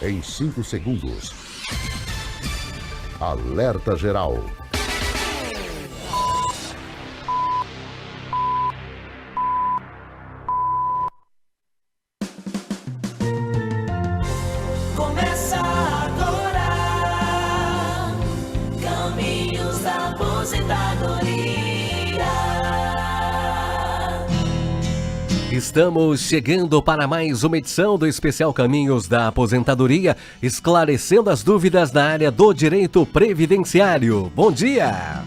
em 5 segundos. Alerta geral. Começa agora, Caminhos da Aposentadoria. Estamos chegando para mais uma edição do especial Caminhos da Aposentadoria, esclarecendo as dúvidas na área do direito previdenciário. Bom dia!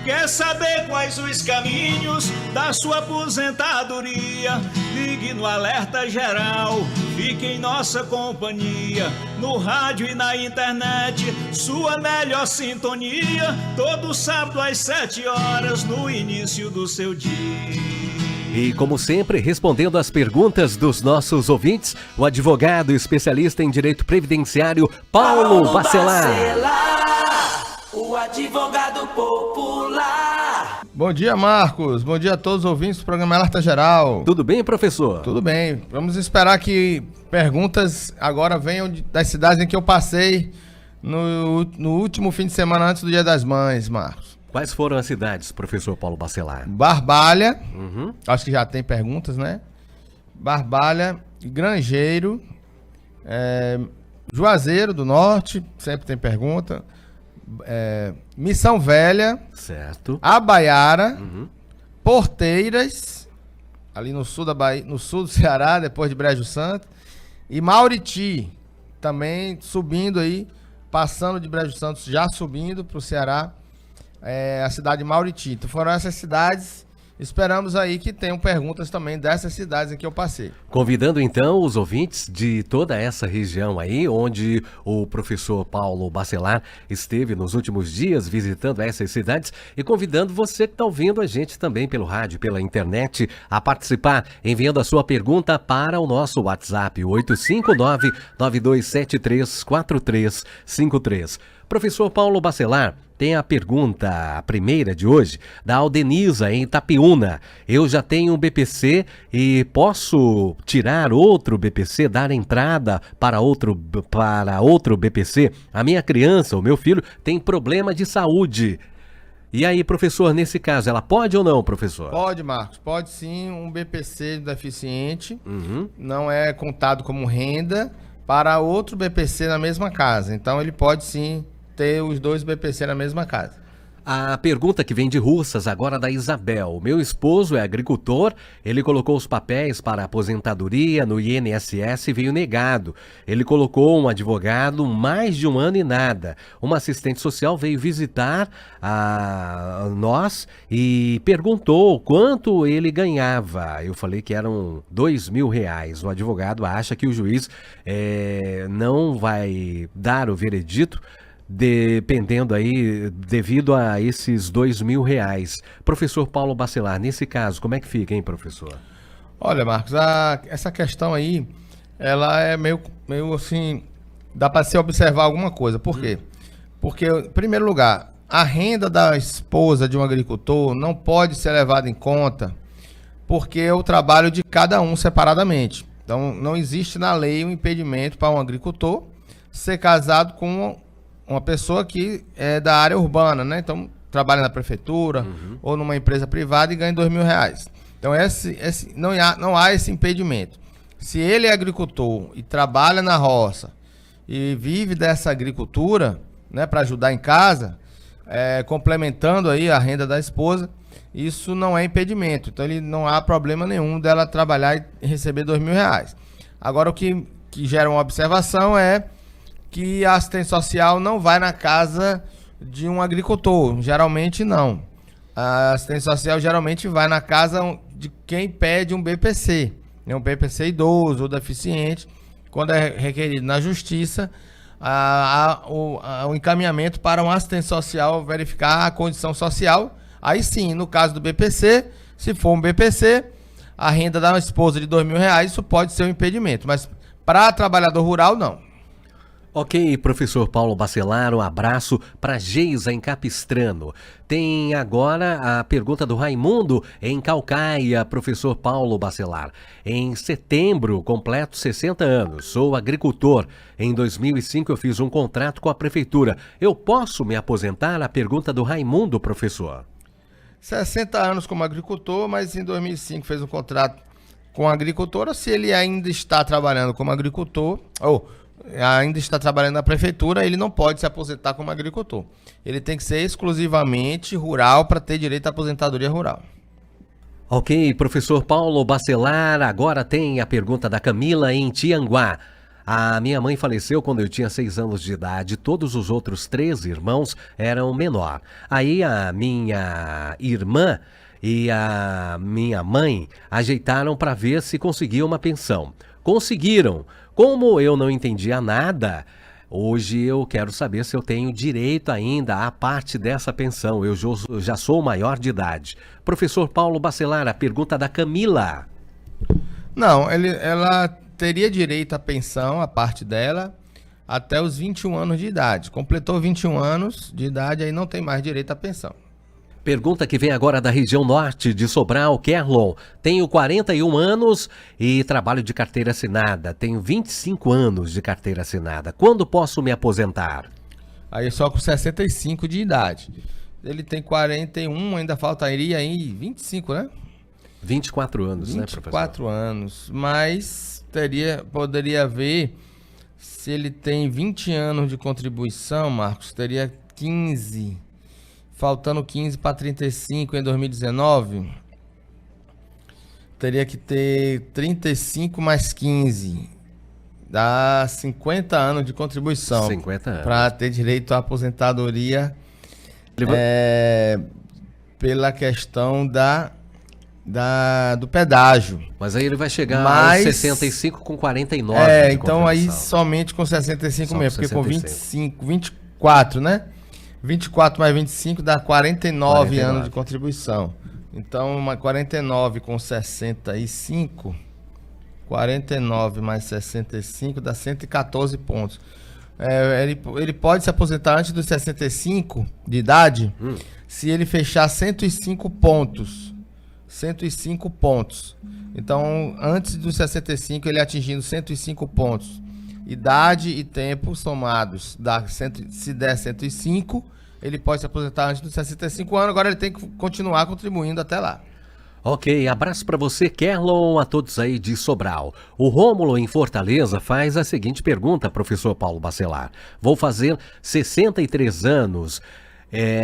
Quer saber quais os caminhos da sua aposentadoria? Ligue no Alerta Geral, fique em nossa companhia, no rádio e na internet, sua melhor sintonia, todo sábado às 7 horas, no início do seu dia. E como sempre, respondendo às perguntas dos nossos ouvintes, o advogado especialista em direito previdenciário, Paulo Bacelar. O advogado popular. Bom dia, Marcos. Bom dia a todos os ouvintes do programa Alerta Geral. Tudo bem, professor? Tudo bem. Vamos esperar que perguntas agora venham das cidades em que eu passei no último fim de semana antes do Dia das Mães, Marcos. Quais foram as cidades, professor Paulo Bacelar? Barbalha, acho que já tem perguntas, né? Barbalha, Grangeiro, Juazeiro do Norte, sempre tem pergunta. Missão Velha, certo. Abaiara, Porteiras, ali no sul da Bahia, no sul do Ceará, depois de Brejo Santo, e Mauriti, também subindo aí, passando de Brejo Santo, já subindo para o Ceará. A cidade de Mauriti. Então foram essas cidades. Esperamos aí que tenham perguntas também dessas cidades em que eu passei. Convidando então os ouvintes de toda essa região aí, onde o professor Paulo Bacelar esteve nos últimos dias visitando essas cidades, e convidando você que está ouvindo a gente também pelo rádio, pela internet, a participar, enviando a sua pergunta para o nosso WhatsApp, 859-9273-4353. Professor Paulo Bacelar, tem a pergunta, a primeira de hoje, da Aldenisa, em Itapiúna. Eu já tenho um BPC e posso tirar outro BPC, dar entrada para outro BPC? A minha criança, o meu filho, tem problema de saúde. E aí, professor, nesse caso, ela pode ou não, professor? Pode, Marcos. Pode sim, um BPC deficiente. Não é contado como renda para outro BPC na mesma casa. Então, ele pode sim ter os dois BPC na mesma casa. A pergunta que vem de Russas, agora da Isabel. Meu esposo é agricultor, ele colocou os papéis para aposentadoria no INSS e veio negado. Ele colocou um advogado mais de um ano e nada. Uma assistente social veio visitar nós e perguntou quanto ele ganhava. Eu falei que eram R$2.000. O advogado acha que o juiz não vai dar o veredito, dependendo aí, devido a esses R$2.000. Professor Paulo Bacelar, nesse caso, como é que fica, hein, professor? Olha, Marcos, essa questão aí, ela é meio assim, dá para se observar alguma coisa. Por quê? Porque, em primeiro lugar, a renda da esposa de um agricultor não pode ser levada em conta porque é o trabalho de cada um separadamente. Então, não existe na lei um impedimento para um agricultor ser casado com uma pessoa que é da área urbana, né? Então, trabalha na prefeitura ou numa empresa privada e ganha R$2.000. Então, não há esse impedimento. Se ele é agricultor e trabalha na roça e vive dessa agricultura, né, para ajudar em casa, complementando aí a renda da esposa, isso não é impedimento. Então, não há problema nenhum dela trabalhar e receber R$2.000. Agora, o que gera uma observação é que a assistente social não vai na casa de um agricultor. Geralmente não. A assistente social geralmente vai na casa de quem pede um BPC. Um BPC idoso ou deficiente. Quando é requerido na justiça, o encaminhamento para um assistente social verificar a condição social. Aí sim, no caso do BPC, se for um BPC, a renda da esposa de R$2.000, isso pode ser um impedimento. Mas para trabalhador rural, não. Ok, professor Paulo Bacelar, um abraço para Geisa em Capistrano. Tem agora a pergunta do Raimundo em Caucaia, professor Paulo Bacelar. Em setembro, completo 60 anos, sou agricultor. Em 2005 eu fiz um contrato com a prefeitura. Eu posso me aposentar? A pergunta do Raimundo, professor. 60 anos como agricultor, mas em 2005 fez um contrato com a agricultora. Se ele ainda está trabalhando como agricultor, ou ainda está trabalhando na prefeitura, ele não pode se aposentar como agricultor. Ele tem que ser exclusivamente rural para ter direito à aposentadoria rural. Ok, professor Paulo Bacelar, agora tem a pergunta da Camila em Tianguá. A minha mãe faleceu quando eu tinha 6 anos de idade, todos os outros 3 irmãos eram menor. Aí a minha irmã e a minha mãe ajeitaram para ver se conseguiam uma pensão. Conseguiram. Como eu não entendia nada, hoje eu quero saber se eu tenho direito ainda à parte dessa pensão. Eu já sou maior de idade. Professor Paulo Bacelar, a pergunta da Camila. Não, ela teria direito à pensão, a parte dela, até os 21 anos de idade. Completou 21 anos de idade, aí não tem mais direito à pensão. Pergunta que vem agora da região norte de Sobral, Kerlon. Tenho 41 anos e trabalho de carteira assinada. Tenho 25 anos de carteira assinada. Quando posso me aposentar? Aí só com 65 de idade. Ele tem 41, ainda faltaria aí 25, né? 24 anos, né, professor? 24 anos, mas poderia ver se ele tem 20 anos de contribuição, Marcos, teria 15, faltando 15 para 35 em 2019, teria que ter 35 mais 15, dá 50 anos de contribuição. 50 anos. Para ter direito à aposentadoria pela questão do pedágio. Mas aí ele vai chegar aos 65 com 49 de então aí contribuição. Somente com 65 Só mesmo, com porque 65. com 24, né? 24 mais 25 dá 49 anos de contribuição. Então, 49 com 65, 49 mais 65 dá 114 pontos. Ele pode se aposentar antes dos 65 de idade se ele fechar 105 pontos. 105 pontos. Então, antes dos 65, ele atingindo 105 pontos. Idade e tempo somados, se der 105, ele pode se aposentar antes dos 65 anos. Agora ele tem que continuar contribuindo até lá. Ok, abraço para você, Kerlon, a todos aí de Sobral. O Rômulo, em Fortaleza, faz a seguinte pergunta, professor Paulo Bacelar. Vou fazer 63 anos,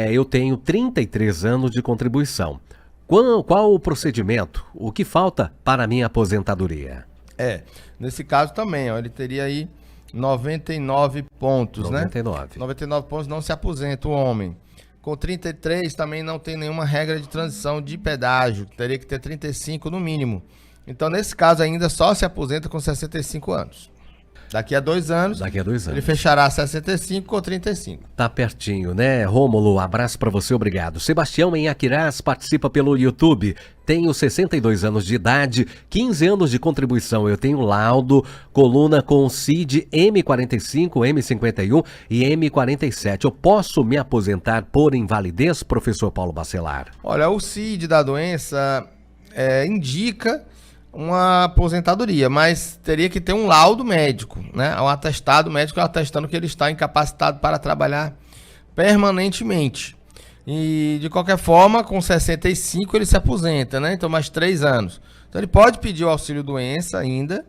eu tenho 33 anos de contribuição. Qual o procedimento? O que falta para a minha aposentadoria? Nesse caso também, ele teria aí 99 pontos, 99. né? 99 pontos não se aposenta o homem. Com 33 também não tem nenhuma regra de transição de pedágio, teria que ter 35 no mínimo. Então, nesse caso ainda só se aposenta com 65 anos. Daqui a 2 anos, ele fechará 65 ou 35. Tá pertinho, né? Rômulo, abraço pra você, obrigado. Sebastião em Aquirás participa pelo YouTube. Tenho 62 anos de idade, 15 anos de contribuição. Eu tenho laudo, coluna com CID M45, M51 e M47. Eu posso me aposentar por invalidez, professor Paulo Bacelar? Olha, o CID da doença indica uma aposentadoria, mas teria que ter um laudo médico, né? Um atestado médico atestando que ele está incapacitado para trabalhar permanentemente. E, de qualquer forma, com 65 ele se aposenta, né? Então, mais 3 anos. Então, ele pode pedir o auxílio-doença ainda,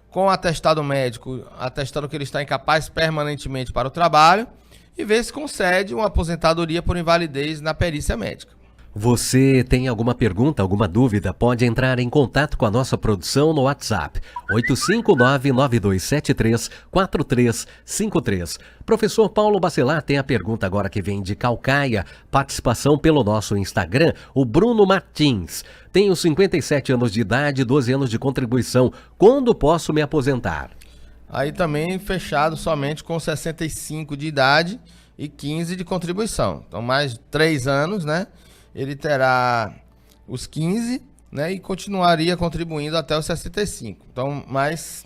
com atestado médico atestando que ele está incapaz permanentemente para o trabalho, e ver se concede uma aposentadoria por invalidez na perícia médica. Você tem alguma pergunta, alguma dúvida? Pode entrar em contato com a nossa produção no WhatsApp 859-9273-4353. Professor Paulo Bacelar tem a pergunta agora que vem de Caucaia, participação pelo nosso Instagram, o Bruno Martins. Tenho 57 anos de idade, 12 anos de contribuição. Quando posso me aposentar? Aí também fechado somente com 65 de idade e 15 de contribuição. Então mais 3 anos, né? Ele terá os 15, né, e continuaria contribuindo até os 65. Então, mais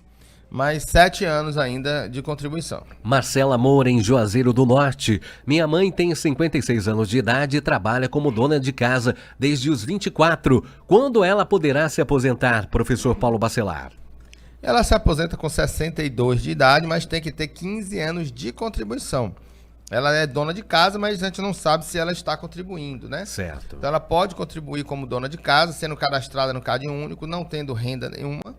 mais 7 anos ainda de contribuição. Marcela Moura, em Juazeiro do Norte. Minha mãe tem 56 anos de idade e trabalha como dona de casa desde os 24. Quando ela poderá se aposentar, professor Paulo Bacelar? Ela se aposenta com 62 de idade, mas tem que ter 15 anos de contribuição. Ela é dona de casa, mas a gente não sabe se ela está contribuindo, né? Certo. Então ela pode contribuir como dona de casa, sendo cadastrada no Cade Único, não tendo renda nenhuma,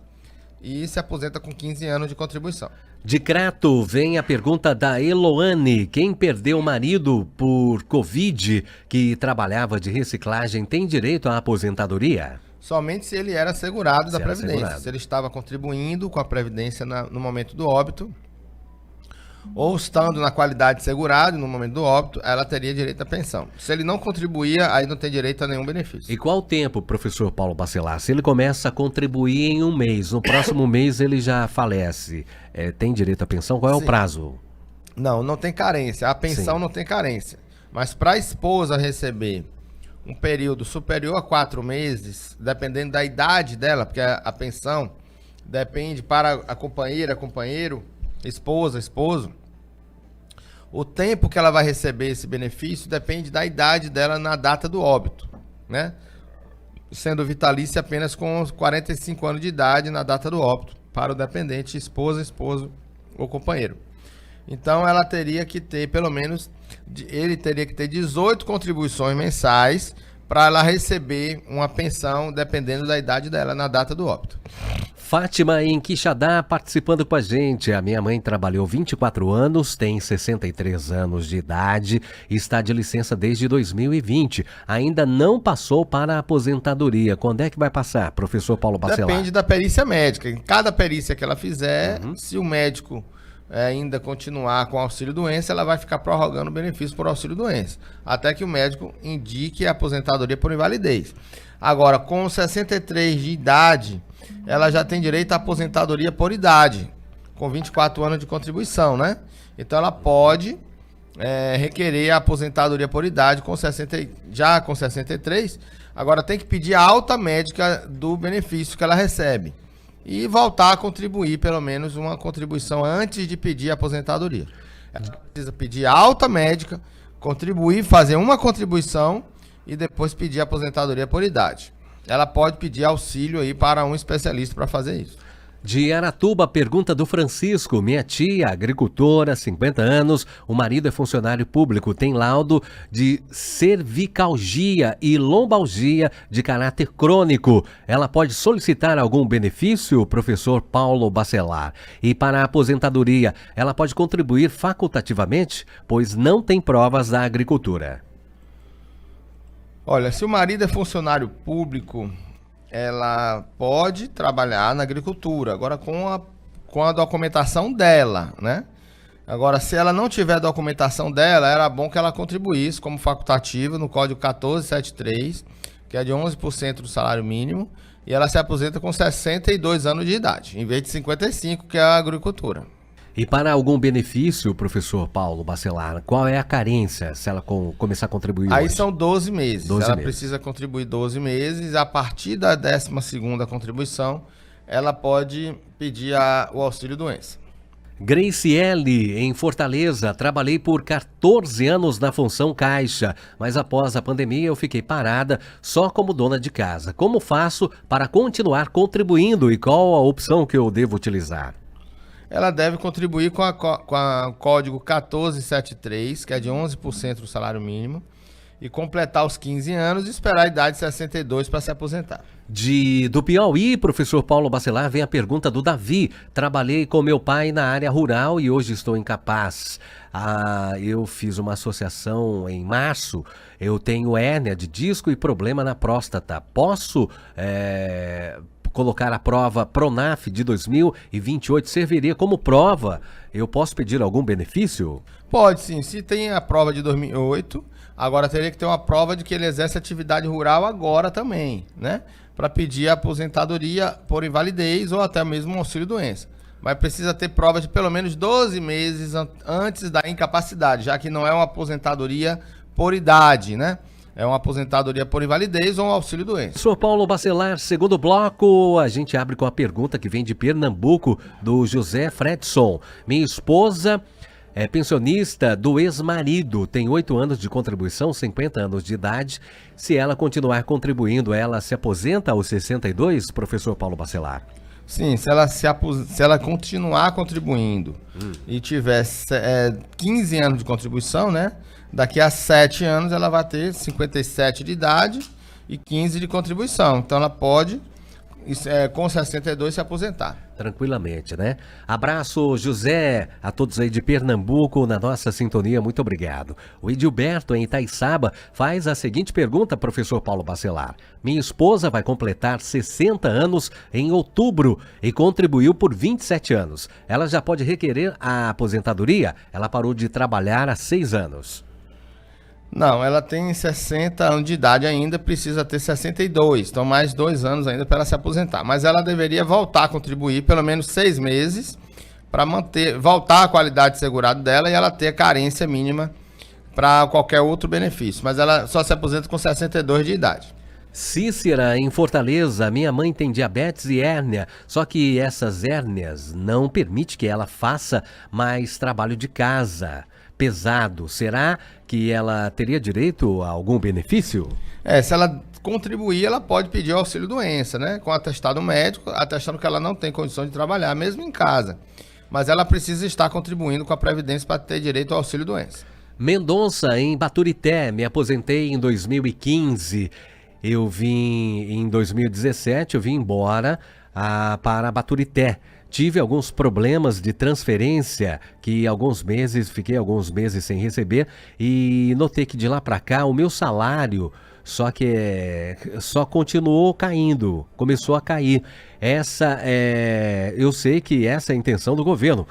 e se aposenta com 15 anos de contribuição. De Crato, vem a pergunta da Eloane. Quem perdeu o marido por Covid, que trabalhava de reciclagem, tem direito à aposentadoria? Somente se ele era segurado da Previdência. Segurado. Se ele estava contribuindo com a Previdência no momento do óbito, ou estando na qualidade de segurado no momento do óbito, ela teria direito à pensão. Se ele não contribuía, aí não tem direito a nenhum benefício. E qual o tempo, professor Paulo Bacelar? Se ele começa a contribuir em um mês, no próximo mês ele já falece, tem direito à pensão? Qual é o Sim. prazo? Não tem carência. A pensão Sim. não tem carência. Mas para a esposa receber um período superior a 4 meses, dependendo da idade dela, porque a pensão depende para a companheira, companheiro, esposa, esposo, o tempo que ela vai receber esse benefício depende da idade dela na data do óbito, né? Sendo vitalícia apenas com 45 anos de idade na data do óbito, para o dependente, esposa, esposo ou companheiro. Então ela teria que ter ele teria que ter 18 contribuições mensais para ela receber uma pensão dependendo da idade dela na data do óbito. Fátima, em Quixadá, participando com a gente. A minha mãe trabalhou 24 anos, tem 63 anos de idade e está de licença desde 2020. Ainda não passou para a aposentadoria. Quando é que vai passar, professor Paulo Bacelar? Depende da perícia médica. Em cada perícia que ela fizer, se o médico ainda continuar com auxílio-doença, ela vai ficar prorrogando o benefício por auxílio-doença, até que o médico indique a aposentadoria por invalidez. Agora, com 63 de idade, ela já tem direito à aposentadoria por idade, com 24 anos de contribuição, né? Então ela pode requerer a aposentadoria por idade já com 63, agora tem que pedir a alta médica do benefício que ela recebe e voltar a contribuir, pelo menos uma contribuição antes de pedir a aposentadoria. Ela precisa pedir a alta médica, contribuir, fazer uma contribuição e depois pedir a aposentadoria por idade. Ela pode pedir auxílio aí para um especialista para fazer isso. De Aratuba, pergunta do Francisco. Minha tia, agricultora, 50 anos, o marido é funcionário público, tem laudo de cervicalgia e lombalgia de caráter crônico. Ela pode solicitar algum benefício, professor Paulo Bacelar? E para a aposentadoria, ela pode contribuir facultativamente, pois não tem provas da agricultura. Olha, se o marido é funcionário público, ela pode trabalhar na agricultura, agora com a documentação dela, né? Agora, se ela não tiver a documentação dela, era bom que ela contribuísse como facultativa no Código 1473, que é de 11% do salário mínimo, e ela se aposenta com 62 anos de idade, em vez de 55, que é a agricultura. E para algum benefício, professor Paulo Bacelar, qual é a carência se ela começar a contribuir Aí hoje? são 12 meses. 12 ela meses. precisa contribuir 12 meses. A partir da 12ª contribuição, ela pode pedir o auxílio-doença. Graciele, em Fortaleza, trabalhei por 14 anos na função caixa, mas após a pandemia eu fiquei parada só como dona de casa. Como faço para continuar contribuindo e qual a opção que eu devo utilizar? Ela deve contribuir com o Código 1473, que é de 11% do salário mínimo, e completar os 15 anos e esperar a idade de 62 para se aposentar. Do Piauí, professor Paulo Bacelar, vem a pergunta do Davi. Trabalhei com meu pai na área rural e hoje estou incapaz. Eu fiz uma associação em março. Eu tenho hérnia de disco e problema na próstata. Posso colocar a prova Pronaf de 2028? Serviria como prova? Eu posso pedir algum benefício? Pode sim. Se tem a prova de 2008, agora teria que ter uma prova de que ele exerce atividade rural agora também, né? Para pedir a aposentadoria por invalidez ou até mesmo um auxílio-doença. Mas precisa ter prova de pelo menos 12 meses antes da incapacidade, já que não é uma aposentadoria por idade, né? É uma aposentadoria por invalidez ou um auxílio-doença. Professor Paulo Bacelar, segundo bloco, a gente abre com a pergunta que vem de Pernambuco, do José Fredson. Minha esposa é pensionista do ex-marido, tem 8 anos de contribuição, 50 anos de idade. Se ela continuar contribuindo, ela se aposenta aos 62, professor Paulo Bacelar? Sim, se ela continuar contribuindo e tiver 15 anos de contribuição, né? Daqui a 7 anos ela vai ter 57 de idade e 15 de contribuição. Então ela pode, com 62, se aposentar. Tranquilamente, né? Abraço, José, a todos aí de Pernambuco na nossa sintonia, muito obrigado. O Edilberto, em Itaiçaba, faz a seguinte pergunta, professor Paulo Bacelar. Minha esposa vai completar 60 anos em outubro e contribuiu por 27 anos. Ela já pode requerer a aposentadoria? Ela parou de trabalhar há 6 anos. Não, ela tem 60 anos de idade ainda, precisa ter 62, então mais 2 anos ainda para ela se aposentar. Mas ela deveria voltar a contribuir pelo menos 6 meses para voltar a qualidade de segurado dela e ela ter a carência mínima para qualquer outro benefício. Mas ela só se aposenta com 62 de idade. Cícera, em Fortaleza, minha mãe tem diabetes e hérnia, só que essas hérnias não permitem que ela faça mais trabalho de casa pesado. Será que ela teria direito a algum benefício? Se ela contribuir, ela pode pedir auxílio-doença, né? Com atestado médico, atestando que ela não tem condição de trabalhar, mesmo em casa. Mas ela precisa estar contribuindo com a Previdência para ter direito ao auxílio-doença. Mendonça, em Baturité, me aposentei em 2015. Em 2017, eu vim embora para Baturité. Tive alguns problemas de transferência que fiquei alguns meses sem receber e notei que de lá para cá o meu salário só continuou caindo, começou a cair. Eu sei que essa é a intenção do governo.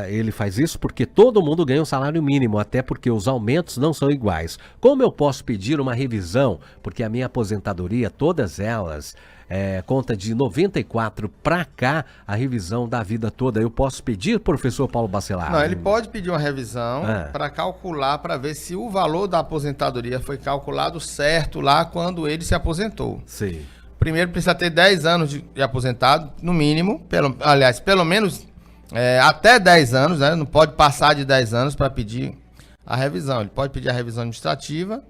Ele faz isso porque todo mundo ganha um salário mínimo, até porque os aumentos não são iguais. Como eu posso pedir uma revisão? Porque a minha aposentadoria, todas elas, conta de 94 para cá, a revisão da vida toda. Eu posso pedir, professor Paulo Bacelar? Não, ele pode pedir uma revisão para calcular, para ver se o valor da aposentadoria foi calculado certo lá quando ele se aposentou. Sim. Primeiro precisa ter 10 anos de aposentado, no mínimo, pelo menos até 10 anos, né? Não pode passar de 10 anos para pedir a revisão. Ele pode pedir a revisão administrativa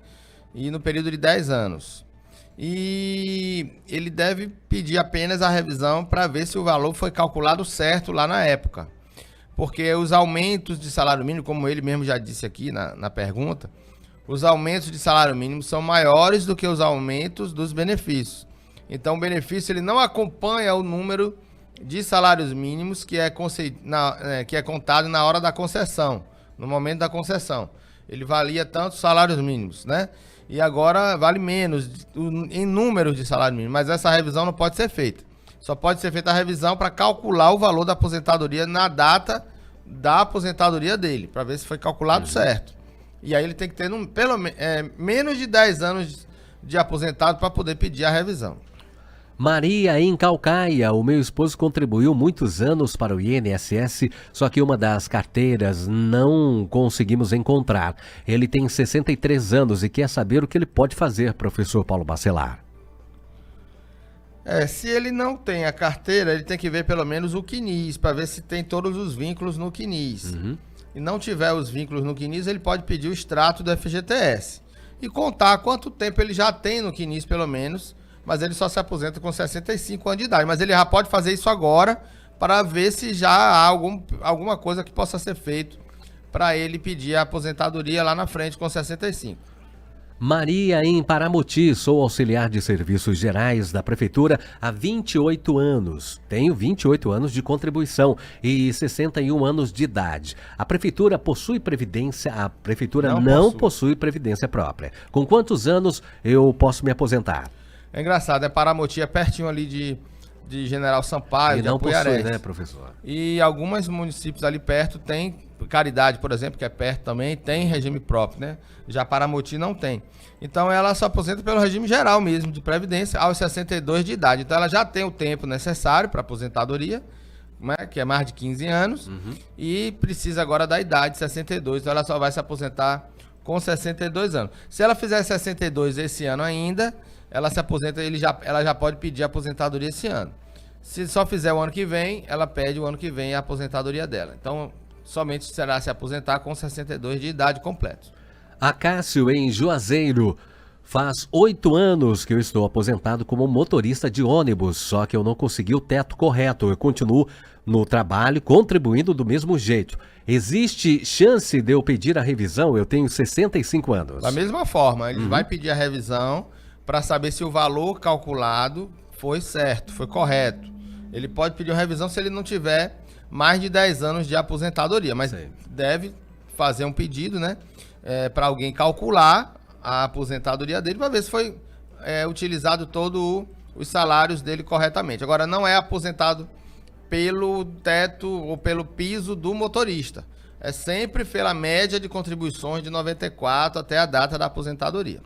e no período de 10 anos. E ele deve pedir apenas a revisão para ver se o valor foi calculado certo lá na época. Porque os aumentos de salário mínimo, como ele mesmo já disse aqui na pergunta, os aumentos de salário mínimo são maiores do que os aumentos dos benefícios. Então o benefício ele não acompanha o número de salários mínimos que é contado na hora da concessão, no momento da concessão. Ele valia tantos salários mínimos, né? E agora vale menos em números de salário mínimo, mas essa revisão não pode ser feita. Só pode ser feita a revisão para calcular o valor da aposentadoria na data da aposentadoria dele, para ver se foi calculado certo. E aí ele tem que ter menos de 10 anos de aposentado para poder pedir a revisão. Maria, em Calcaia, o meu esposo contribuiu muitos anos para o INSS, só que uma das carteiras não conseguimos encontrar. Ele tem 63 anos e quer saber o que ele pode fazer, professor Paulo Bacelar. Se ele não tem a carteira, ele tem que ver pelo menos o CNIS, para ver se tem todos os vínculos no CNIS. E não tiver os vínculos no CNIS, ele pode pedir o extrato do FGTS. E contar quanto tempo ele já tem no CNIS, pelo menos, mas ele só se aposenta com 65 anos de idade. Mas ele já pode fazer isso agora para ver se já há alguma coisa que possa ser feito para ele pedir a aposentadoria lá na frente com 65. Maria, em Paramoti, sou auxiliar de serviços gerais da prefeitura há 28 anos. Tenho 28 anos de contribuição e 61 anos de idade. A prefeitura possui previdência? A prefeitura não possui previdência própria. Com quantos anos eu posso me aposentar? É engraçado, Paramoti é pertinho ali de General Sampaio, de Apuiarés. Possui, né, professor? E alguns municípios ali perto tem, Caridade, por exemplo, que é perto também, tem regime próprio, né? Já Paramoti não tem. Então ela se aposenta pelo regime geral mesmo, de previdência, aos 62 de idade. Então ela já tem o tempo necessário para aposentadoria, né, que é mais de 15 anos, e precisa agora da idade, 62. Então ela só vai se aposentar com 62 anos. Se ela fizer 62 esse ano ainda, ela se aposenta, ela já pode pedir a aposentadoria esse ano. Se só fizer o ano que vem, ela pede o ano que vem a aposentadoria dela. Então, somente será se aposentar com 62 de idade completa. Acácio, em Juazeiro. Faz 8 anos que eu estou aposentado como motorista de ônibus, só que eu não consegui o teto correto. Eu continuo no trabalho, contribuindo do mesmo jeito. Existe chance de eu pedir a revisão? Eu tenho 65 anos. Da mesma forma, ele vai pedir a revisão para saber se o valor calculado foi certo, foi correto. Ele pode pedir uma revisão se ele não tiver mais de 10 anos de aposentadoria, mas deve fazer um pedido, né, para alguém calcular a aposentadoria dele para ver se foi utilizado todos os salários dele corretamente. Agora, não é aposentado pelo teto ou pelo piso do motorista. É sempre pela média de contribuições de 94 até a data da aposentadoria.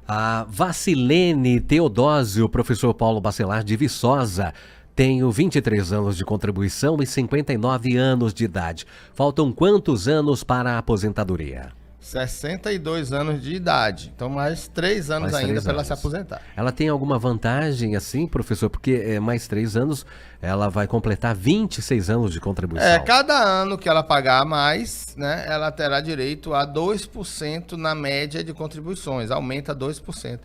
A Vacilene Teodósio, professor Paulo Bacelar de Viçosa. Tenho 23 anos de contribuição e 59 anos de idade. Faltam quantos anos para a aposentadoria? 62 anos de idade. Então, mais 3 anos ainda para ela se aposentar. Ela tem alguma vantagem assim, professor? Porque mais 3 anos, ela vai completar 26 anos de contribuição. Cada ano que ela pagar mais, né, ela terá direito a 2% na média de contribuições. Aumenta 2%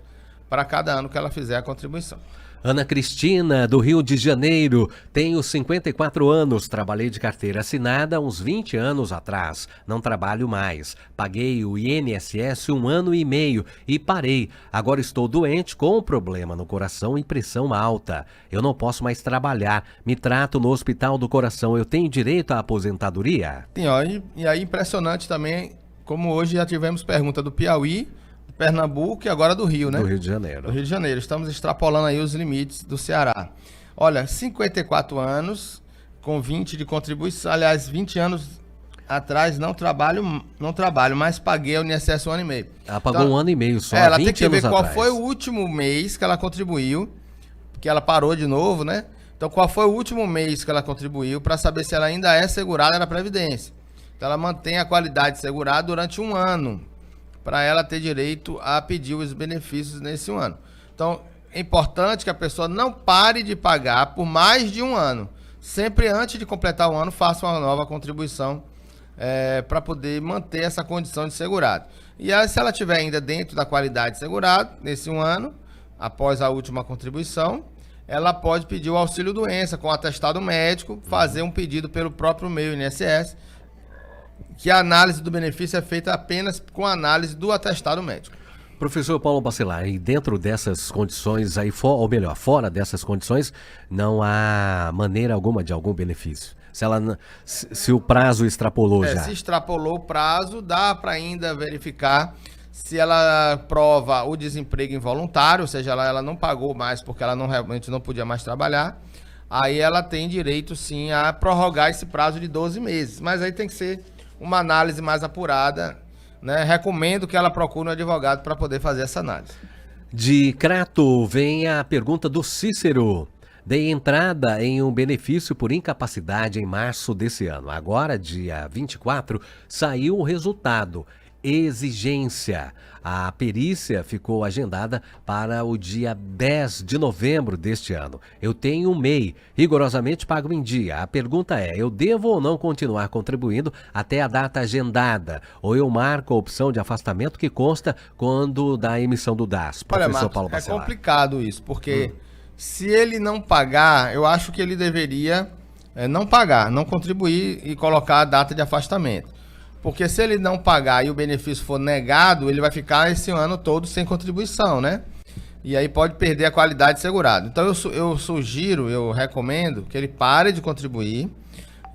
para cada ano que ela fizer a contribuição. Ana Cristina, do Rio de Janeiro. Tenho 54 anos, trabalhei de carteira assinada uns 20 anos atrás. Não trabalho mais. Paguei o INSS 1 ano e meio e parei. Agora estou doente com problema no coração e pressão alta. Eu não posso mais trabalhar. Me trato no Hospital do Coração. Eu tenho direito à aposentadoria? Sim, ó, e aí impressionante também, como hoje já tivemos pergunta do Piauí, Pernambuco e agora do Rio, né? Do Rio de Janeiro. Do Rio de Janeiro. Estamos extrapolando aí os limites do Ceará. Olha, 54 anos, com 20 de contribuição. Aliás, 20 anos atrás não trabalho, mas paguei o INSS 1 ano e meio. Ela pagou então, 1 ano e meio só, ela 20 tem que ver qual atrás. foi o último mês que ela contribuiu, porque ela parou de novo, né? Então, qual foi o último mês que ela contribuiu para saber se ela ainda é segurada na Previdência. Então, ela mantém a qualidade segurada durante 1 ano, para ela ter direito a pedir os benefícios nesse 1 ano. Então, é importante que a pessoa não pare de pagar por mais de 1 ano. Sempre antes de completar o ano, faça uma nova contribuição para poder manter essa condição de segurado. E aí, se ela estiver ainda dentro da qualidade de segurado, nesse 1 ano, após a última contribuição, ela pode pedir o auxílio-doença com atestado médico, fazer um pedido pelo próprio meio INSS, que a análise do benefício é feita apenas com a análise do atestado médico. Professor Paulo Bacelar, e dentro dessas condições aí, ou melhor, fora dessas condições, não há maneira alguma de algum benefício? Se o prazo extrapolou já? Se extrapolou o prazo, dá para ainda verificar se ela prova o desemprego involuntário, ou seja, ela não pagou mais porque ela realmente não podia mais trabalhar. Aí ela tem direito sim a prorrogar esse prazo de 12 meses, mas aí tem que ser uma análise mais apurada, né? Recomendo que ela procure um advogado para poder fazer essa análise. De Crato vem a pergunta do Cícero. Dei entrada em um benefício por incapacidade em março desse ano. Agora, dia 24, saiu o resultado. Exigência. A perícia ficou agendada para o dia 10 de novembro deste ano. Eu tenho um MEI, rigorosamente pago em dia. A pergunta é, eu devo ou não continuar contribuindo até a data agendada? Ou eu marco a opção de afastamento que consta quando da emissão do DAS? Olha, Professor Marcos, Paulo Bacelar. é complicado isso, porque se ele não pagar, eu acho que ele deveria não pagar, não contribuir e colocar a data de afastamento. Porque se ele não pagar e o benefício for negado, ele vai ficar esse ano todo sem contribuição, né? E aí pode perder a qualidade de segurado. Então eu sugiro, eu recomendo que ele pare de contribuir,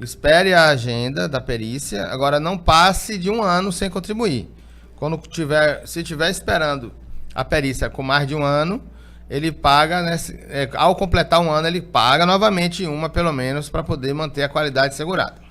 espere a agenda da perícia, agora não passe de 1 ano sem contribuir. Se estiver esperando a perícia com mais de 1 ano, ele paga, né, ao completar 1 ano, ele paga novamente uma pelo menos para poder manter a qualidade segurada.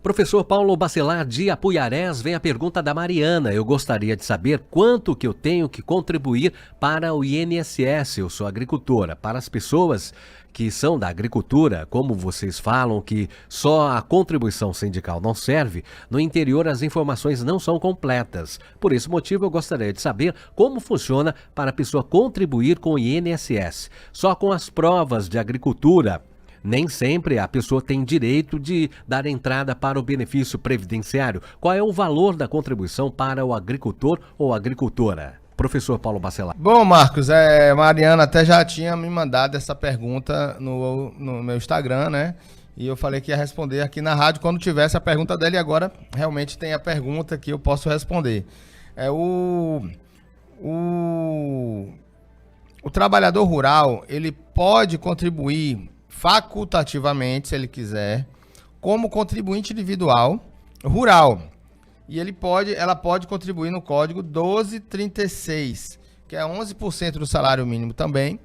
Professor Paulo Bacelar de Apuiarés, vem a pergunta da Mariana. Eu gostaria de saber quanto que eu tenho que contribuir para o INSS. Eu sou agricultora. Para as pessoas que são da agricultura, como vocês falam que só a contribuição sindical não serve, no interior as informações não são completas. Por esse motivo, eu gostaria de saber como funciona para a pessoa contribuir com o INSS. Só com as provas de agricultura, nem sempre a pessoa tem direito de dar entrada para o benefício previdenciário. Qual é o valor da contribuição para o agricultor ou agricultora? Professor Paulo Bacelar. Bom, Marcos, Mariana até já tinha me mandado essa pergunta no meu Instagram, né? E eu falei que ia responder aqui na rádio quando tivesse a pergunta dele, e agora realmente tem a pergunta que eu posso responder. O trabalhador rural, ele pode contribuir facultativamente, se ele quiser, como contribuinte individual rural. E ela pode contribuir no código 1236, que é 11% do salário mínimo também,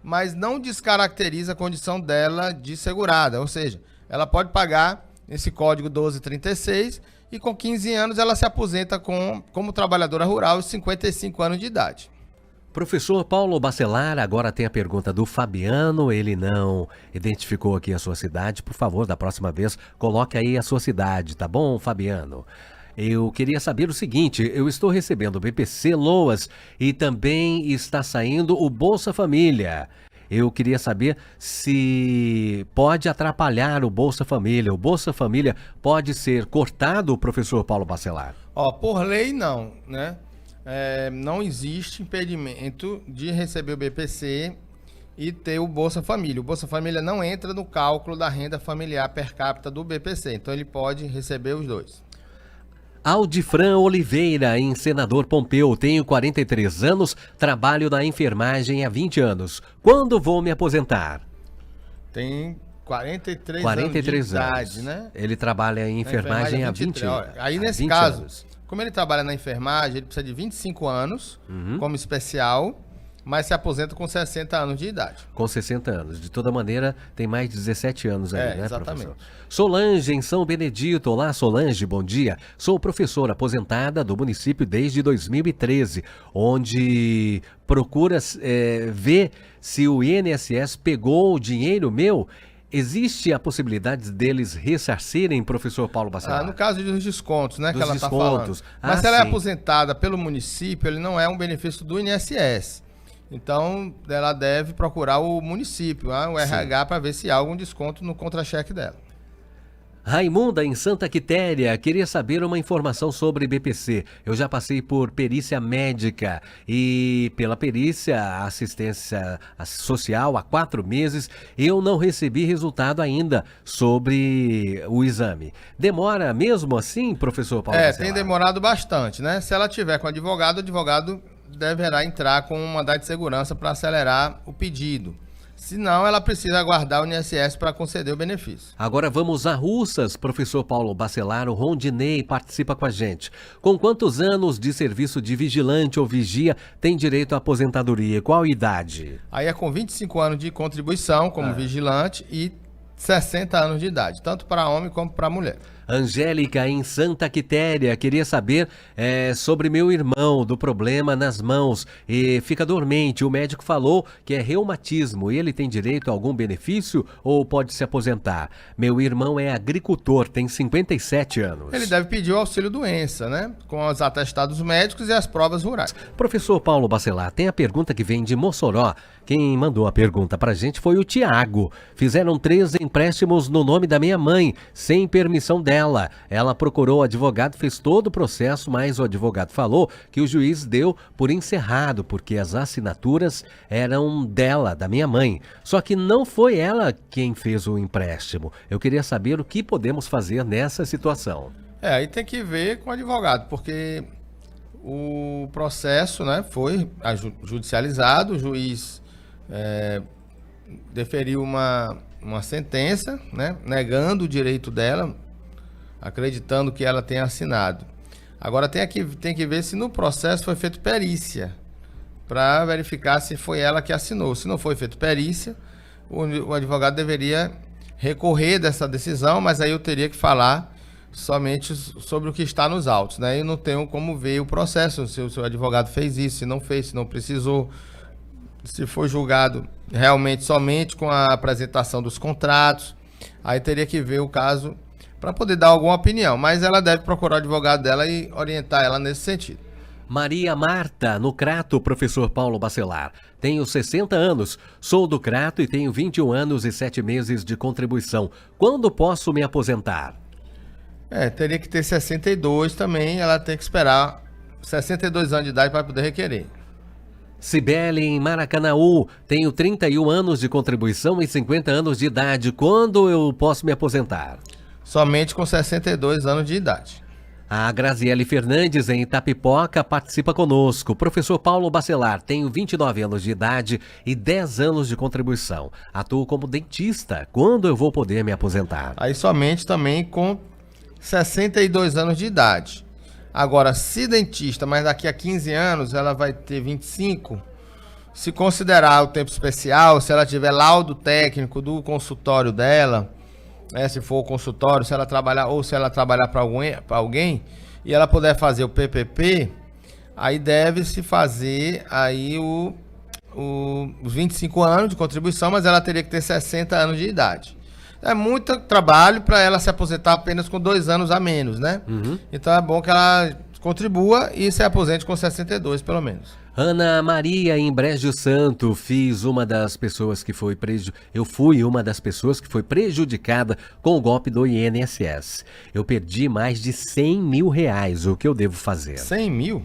mas não descaracteriza a condição dela de segurada. Ou seja, ela pode pagar esse código 1236 e com 15 anos ela se aposenta como trabalhadora rural aos 55 anos de idade. Professor Paulo Bacelar, agora tem a pergunta do Fabiano, ele não identificou aqui a sua cidade. Por favor, da próxima vez, coloque aí a sua cidade, tá bom, Fabiano? Eu queria saber o seguinte, eu estou recebendo o BPC Loas e também está saindo o Bolsa Família. Eu queria saber se pode atrapalhar o Bolsa Família. O Bolsa Família pode ser cortado, professor Paulo Bacelar? Por lei não, né? Não existe impedimento de receber o BPC e ter o Bolsa Família. O Bolsa Família não entra no cálculo da renda familiar per capita do BPC, então ele pode receber os dois. Aldifran Oliveira, em Senador Pompeu, tenho 43 anos, trabalho na enfermagem há 20 anos. Quando vou me aposentar? Tem 43 anos de idade, né? Ele trabalha em enfermagem há 20 anos. Aí nesse caso, como ele trabalha na enfermagem, ele precisa de 25 anos como especial, mas se aposenta com 60 anos de idade. Com 60 anos. De toda maneira, tem mais de 17 anos aí, né, exatamente. Professor? Solange, em São Benedito. Olá, Solange, bom dia. Sou professora aposentada do município desde 2013, onde procura ver se o INSS pegou o dinheiro meu. Existe a possibilidade deles ressarcirem, professor Paulo Bacelar? No caso dos descontos, né, dos que ela está falando. Mas se ela é aposentada pelo município, ele não é um benefício do INSS. Então, ela deve procurar o município, o RH, para ver se há algum desconto no contra-cheque dela. Raimunda, em Santa Quitéria, queria saber uma informação sobre BPC. Eu já passei por perícia médica e pela perícia assistência social há 4 meses, eu não recebi resultado ainda sobre o exame. Demora mesmo assim, professor Paulo Bacelar? Tem demorado bastante, né? Se ela tiver com o advogado deverá entrar com um mandado de segurança para acelerar o pedido. Senão, ela precisa aguardar o INSS para conceder o benefício. Agora vamos a Russas, professor Paulo Bacelar. O Rondinei participa com a gente. Com quantos anos de serviço de vigilante ou vigia tem direito à aposentadoria? Qual idade? Aí é com 25 anos de contribuição como vigilante e 60 anos de idade, tanto para homem como para mulher. Angélica, em Santa Quitéria, queria saber sobre meu irmão, do problema nas mãos, e fica dormente. O médico falou que é reumatismo e ele tem direito a algum benefício ou pode se aposentar? Meu irmão é agricultor, tem 57 anos. Ele deve pedir o auxílio doença, né? Com os atestados médicos e as provas rurais. Professor Paulo Bacelar, tem a pergunta que vem de Mossoró. Quem mandou a pergunta pra gente foi o Tiago. Fizeram 3 empréstimos no nome da minha mãe, sem permissão dela. Ela procurou o advogado, fez todo o processo, mas o advogado falou que o juiz deu por encerrado, porque as assinaturas eram dela, da minha mãe. Só que não foi ela quem fez o empréstimo. Eu queria saber o que podemos fazer nessa situação. Aí tem que ver com o advogado, porque o processo, né, foi judicializado, o juiz deferiu uma sentença, né, negando o direito dela, acreditando que ela tenha assinado. Agora tem que ver se no processo foi feito perícia, para verificar se foi ela que assinou. Se não foi feito perícia, o advogado deveria recorrer dessa decisão, mas aí eu teria que falar somente sobre o que está nos autos, né? Eu não tenho como ver o processo, se o seu advogado fez isso, se não fez, se não precisou. se for julgado realmente somente com a apresentação dos contratos, aí teria que ver o caso para poder dar alguma opinião. Mas ela deve procurar o advogado dela e orientar ela nesse sentido. Maria Marta, no Crato, professor Paulo Bacelar. Tenho 60 anos, sou do Crato e tenho 21 anos e 7 meses de contribuição. Quando posso me aposentar? Teria que ter 62 também, ela tem que esperar 62 anos de idade para poder requerer. Cibele, em Maracanaú, tenho 31 anos de contribuição e 50 anos de idade. Quando eu posso me aposentar? Somente com 62 anos de idade. A Graziele Fernandes, em Itapipoca, participa conosco. Professor Paulo Bacelar, tenho 29 anos de idade e 10 anos de contribuição. Atuo como dentista. Quando eu vou poder me aposentar? Aí somente também com 62 anos de idade. Agora, se dentista, mas daqui a 15 anos ela vai ter 25, se considerar o tempo especial, se ela tiver laudo técnico do consultório dela, se for o consultório, se ela trabalhar ou se ela trabalhar para alguém e ela puder fazer o PPP, aí deve-se fazer aí os 25 anos de contribuição, mas ela teria que ter 60 anos de idade. É muito trabalho para ela se aposentar apenas com 2 anos a menos, né? Então é bom que ela contribua e se aposente com 62, pelo menos. Ana Maria, em Brejo Santo, eu fui uma das pessoas que foi prejudicada com o golpe do INSS. Eu perdi mais de 100 mil reais. O que eu devo fazer? 100 mil?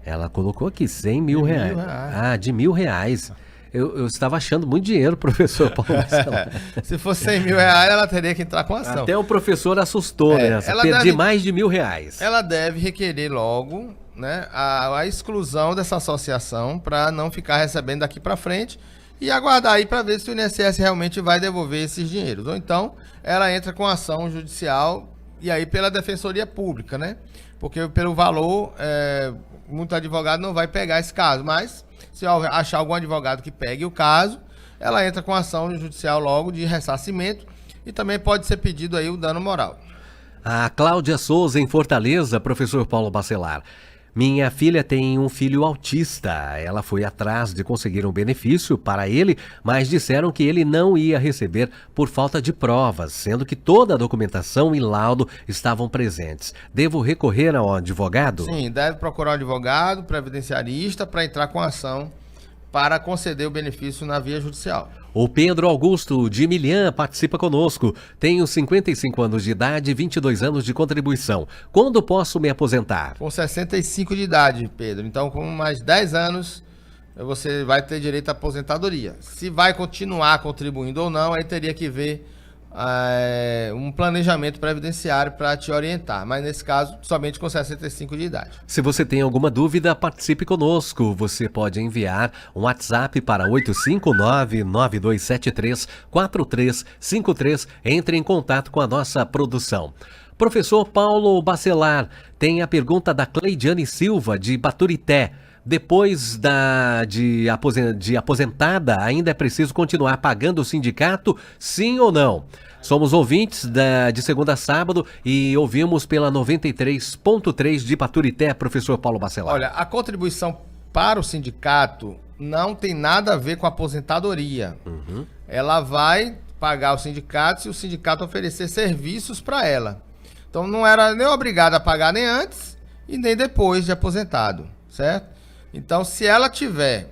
Ela colocou aqui 100 mil reais. reais. Ah, de R$1.000. Eu estava achando muito dinheiro, professor Paulo Bacelar. Se fosse 100 mil reais, ela teria que entrar com ação. Até o professor assustou, né? Perdi mais de R$1.000. Ela deve requerer logo, né, a exclusão dessa associação para não ficar recebendo daqui para frente e aguardar aí para ver se o INSS realmente vai devolver esses dinheiros. Ou então, ela entra com ação judicial e aí pela Defensoria Pública, né? Porque pelo valor, muito advogado não vai pegar esse caso, mas se achar algum advogado que pegue o caso, ela entra com ação judicial logo de ressarcimento e também pode ser pedido aí o dano moral. A Cláudia Souza, em Fortaleza, professor Paulo Bacelar. Minha filha tem um filho autista. Ela foi atrás de conseguir um benefício para ele, mas disseram que ele não ia receber por falta de provas, sendo que toda a documentação e laudo estavam presentes. Devo recorrer ao advogado? Sim, deve procurar um advogado, previdenciarista, para entrar com ação para conceder o benefício na via judicial. O Pedro Augusto de Milhã participa conosco. Tenho 55 anos de idade e 22 anos de contribuição. Quando posso me aposentar? Com 65 de idade, Pedro. Então, com mais 10 anos, você vai ter direito à aposentadoria. Se vai continuar contribuindo ou não, aí teria que ver um planejamento previdenciário para te orientar. Mas, nesse caso, somente com 65 de idade. Se você tem alguma dúvida, participe conosco. Você pode enviar um WhatsApp para 859-9273-4353. Entre em contato com a nossa produção. Professor Paulo Bacelar, tem a pergunta da Cleidiane Silva, de Baturité. Depois de aposentada, ainda é preciso continuar pagando o sindicato, sim ou não? Somos ouvintes de segunda a sábado e ouvimos pela 93.3 de Baturité, professor Paulo Bacelar. Olha, a contribuição para o sindicato não tem nada a ver com a aposentadoria. Ela vai pagar o sindicato se o sindicato oferecer serviços para ela. Então não era nem obrigada a pagar nem antes e nem depois de aposentado, certo? Então, se ela tiver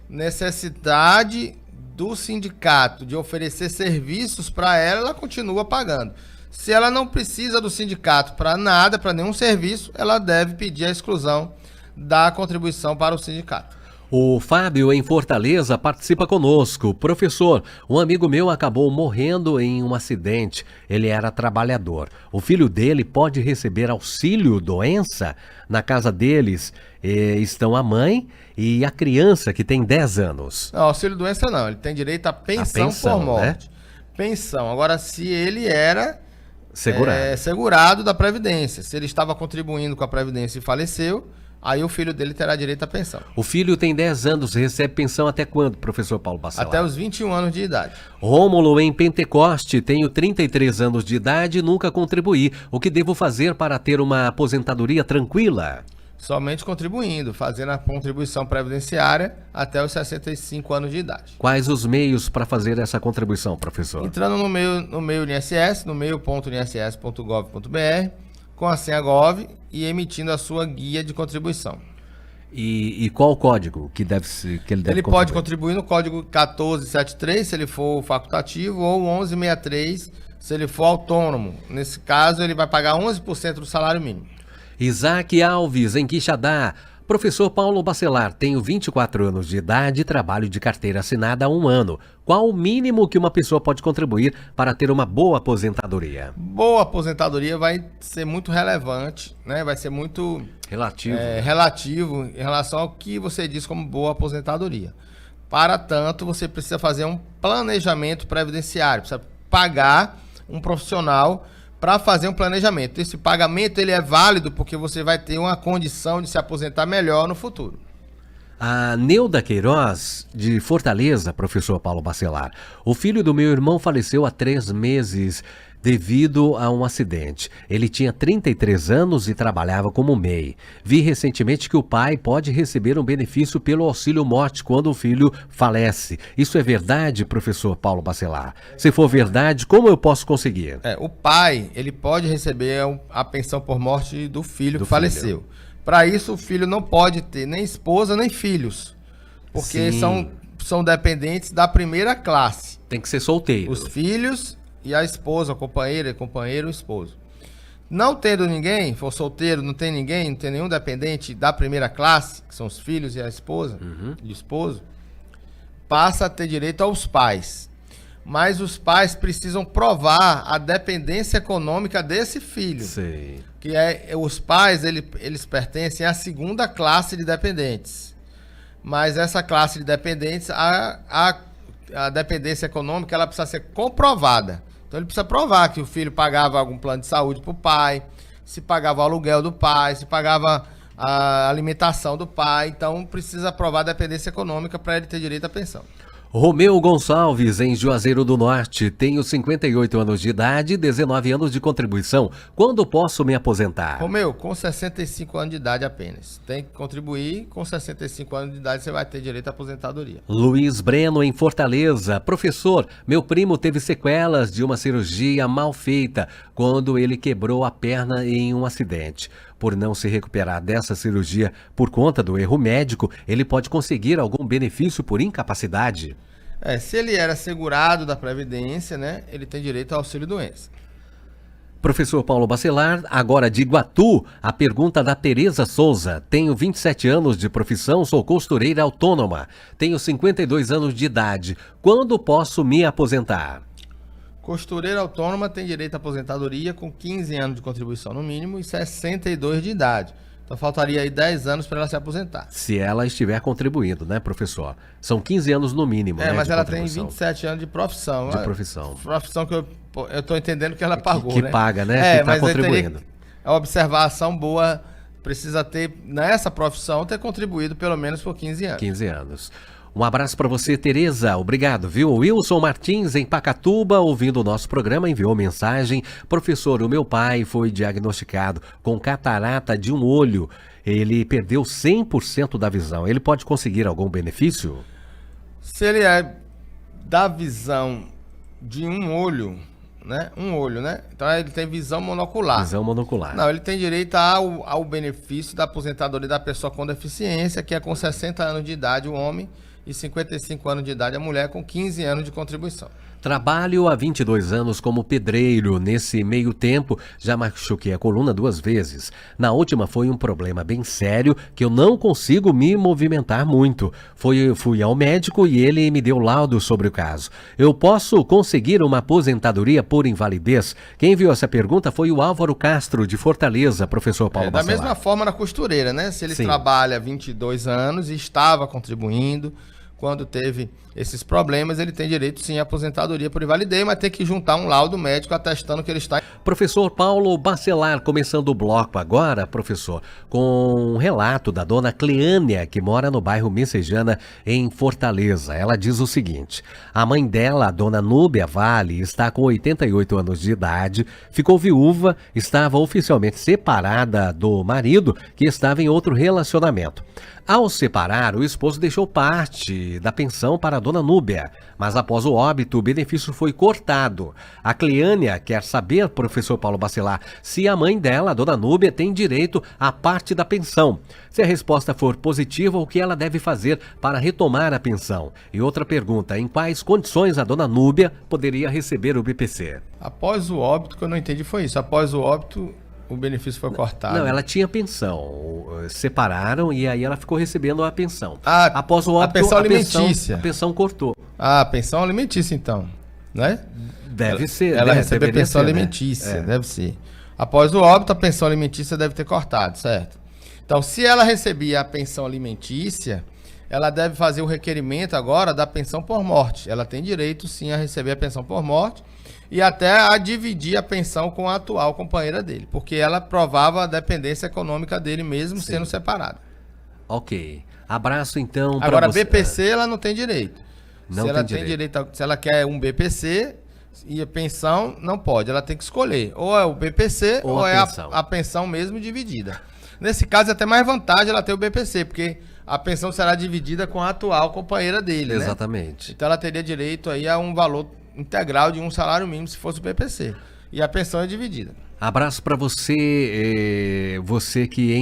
necessidade do sindicato de oferecer serviços para ela, ela continua pagando. Se ela não precisa do sindicato para nada, para nenhum serviço, ela deve pedir a exclusão da contribuição para o sindicato. O Fábio, em Fortaleza, participa conosco. Professor, um amigo meu acabou morrendo em um acidente. Ele era trabalhador. O filho dele pode receber auxílio doença? Na casa deles estão a mãe e a criança, que tem 10 anos. Não, auxílio doença não. Ele tem direito à pensão por morte. Né? Pensão. Agora, se ele era segurado da Previdência, se ele estava contribuindo com a Previdência e faleceu, aí o filho dele terá direito à pensão. O filho tem 10 anos, recebe pensão até quando, professor Paulo Bacelar? Até os 21 anos de idade. Rômulo, em Pentecoste, tenho 33 anos de idade e nunca contribuí. O que devo fazer para ter uma aposentadoria tranquila? Somente contribuindo, fazendo a contribuição previdenciária até os 65 anos de idade. Quais os meios para fazer essa contribuição, professor? Entrando no meio INSS, no meio.inss.gov.br, com a senha Gov e emitindo a sua guia de contribuição. E qual o código que ele deve Ele pode contribuir no código 1473, se ele for facultativo, ou 1163, se ele for autônomo. Nesse caso, ele vai pagar 11% do salário mínimo. Isaac Alves, em Quixadá. Professor Paulo Bacelar, tenho 24 anos de idade e trabalho de carteira assinada há 1 ano. Qual o mínimo que uma pessoa pode contribuir para ter uma boa aposentadoria? Boa aposentadoria vai ser muito relevante, né? Vai ser muito Relativo. relativo em relação ao que você diz como boa aposentadoria. Para tanto, você precisa fazer um planejamento previdenciário, precisa pagar um profissional para fazer um planejamento. Esse pagamento ele é válido porque você vai ter uma condição de se aposentar melhor no futuro. A Neuda Queiroz, de Fortaleza, professor Paulo Bacelar. O filho do meu irmão faleceu há 3 meses devido a um acidente. Ele tinha 33 anos e trabalhava como MEI. Vi recentemente que o pai pode receber um benefício pelo auxílio-morte quando o filho falece. Isso é verdade, professor Paulo Bacelar? Se for verdade, como eu posso conseguir? O pai, ele pode receber a pensão por morte do filho Do que faleceu. Para isso, o filho não pode ter nem esposa nem filhos, porque são dependentes da primeira classe. Tem que ser solteiro. Os filhos e a esposa, a companheira, companheiro, o esposo. Não tendo ninguém, for solteiro, não tem ninguém, não tem nenhum dependente da primeira classe, que são os filhos e a esposa, e o esposo, passa a ter direito aos pais. Mas os pais precisam provar a dependência econômica desse filho. Sei. Que os pais, eles pertencem à segunda classe de dependentes. Mas essa classe de dependentes, a dependência econômica, ela precisa ser comprovada. Então ele precisa provar que o filho pagava algum plano de saúde para o pai, se pagava o aluguel do pai, se pagava a alimentação do pai. Então precisa provar a dependência econômica para ele ter direito à pensão. Romeu Gonçalves, em Juazeiro do Norte. Tenho 58 anos de idade e 19 anos de contribuição. Quando posso me aposentar? Romeu, com 65 anos de idade apenas. Tem que contribuir, com 65 anos de idade você vai ter direito à aposentadoria. Luiz Breno, em Fortaleza. Professor, meu primo teve sequelas de uma cirurgia mal feita quando ele quebrou a perna em um acidente. Por não se recuperar dessa cirurgia por conta do erro médico, ele pode conseguir algum benefício por incapacidade? Se ele era segurado da Previdência, né, ele tem direito ao auxílio-doença. Professor Paulo Bacelar, agora de Iguatu, a pergunta da Tereza Souza. Tenho 27 anos de profissão, sou costureira autônoma. Tenho 52 anos de idade. Quando posso me aposentar? Costureira autônoma tem direito à aposentadoria com 15 anos de contribuição no mínimo e 62 de idade. Então faltaria aí 10 anos para ela se aposentar. Se ela estiver contribuindo, né, professor? São 15 anos no mínimo, né? Mas ela tem 27 anos de profissão. De profissão. Profissão que eu estou entendendo que ela pagou, que né? paga, né? Que está contribuindo. A observação boa precisa ter, nessa profissão, ter contribuído pelo menos por 15 anos. 15 anos. Um abraço para você, Tereza. Obrigado, viu? Wilson Martins, em Pacatuba, ouvindo o nosso programa, enviou mensagem. Professor, o meu pai foi diagnosticado com catarata de um olho. Ele perdeu 100% da visão. Ele pode conseguir algum benefício? Se ele é da visão de um olho, né? Então ele tem visão monocular. Visão monocular. Não, ele tem direito ao benefício da aposentadoria da pessoa com deficiência, que é com 60 anos de idade o homem e 55 anos de idade a mulher, com 15 anos de contribuição. Trabalho há 22 anos como pedreiro. Nesse meio tempo, já machuquei a coluna 2 vezes. Na última foi um problema bem sério que eu não consigo me movimentar muito. Fui ao médico e ele me deu laudo sobre o caso. Eu posso conseguir uma aposentadoria por invalidez? Quem enviou essa pergunta foi o Álvaro Castro, de Fortaleza, professor Paulo Da Bacelar. mesma forma na costureira, né? Se ele Sim. trabalha 22 anos e estava contribuindo, quando teve esses problemas, ele tem direito sim à aposentadoria por invalidez, mas tem que juntar um laudo médico atestando que ele está... Professor Paulo Bacelar, começando o bloco agora, professor, com um relato da dona Cleânia, que mora no bairro Messejana, em Fortaleza. Ela diz o seguinte: a mãe dela, a dona Núbia Vale, está com 88 anos de idade, ficou viúva, estava oficialmente separada do marido, que estava em outro relacionamento. Ao separar, o esposo deixou parte da pensão para a dona Núbia, mas após o óbito, o benefício foi cortado. A Cleânia quer saber, professor Paulo Bacelar, se a mãe dela, a dona Núbia, tem direito à parte da pensão. Se a resposta for positiva, o que ela deve fazer para retomar a pensão? E outra pergunta, em quais condições a dona Núbia poderia receber o BPC? Após o óbito, que eu não entendi foi isso, após o óbito... o benefício foi cortado. Não, ela tinha pensão. Separaram e aí ela ficou recebendo a pensão. Após o óbito, a pensão alimentícia. A pensão cortou. A pensão alimentícia, então, né? Deve ser. Ela recebe a pensão alimentícia, deve ser. Após o óbito, a pensão alimentícia deve ter cortado, certo? Então, se ela recebia a pensão alimentícia, ela deve fazer o requerimento agora da pensão por morte. Ela tem direito, sim, a receber a pensão por morte e até a dividir a pensão com a atual companheira dele, porque ela provava a dependência econômica dele mesmo sendo separado. Ok. Abraço, então, para agora, você. BPC ela não tem direito. Não se ela tem direito. se ela quer um BPC e a pensão, não pode. Ela tem que escolher. Ou é o BPC ou é a pensão mesmo dividida. Nesse caso, é até mais vantagem ela ter o BPC, porque a pensão será dividida com a atual companheira dele, Exatamente. Né? Então ela teria direito aí a um valor integral de um salário mínimo se fosse o BPC. E a pensão é dividida. Abraço para você, você que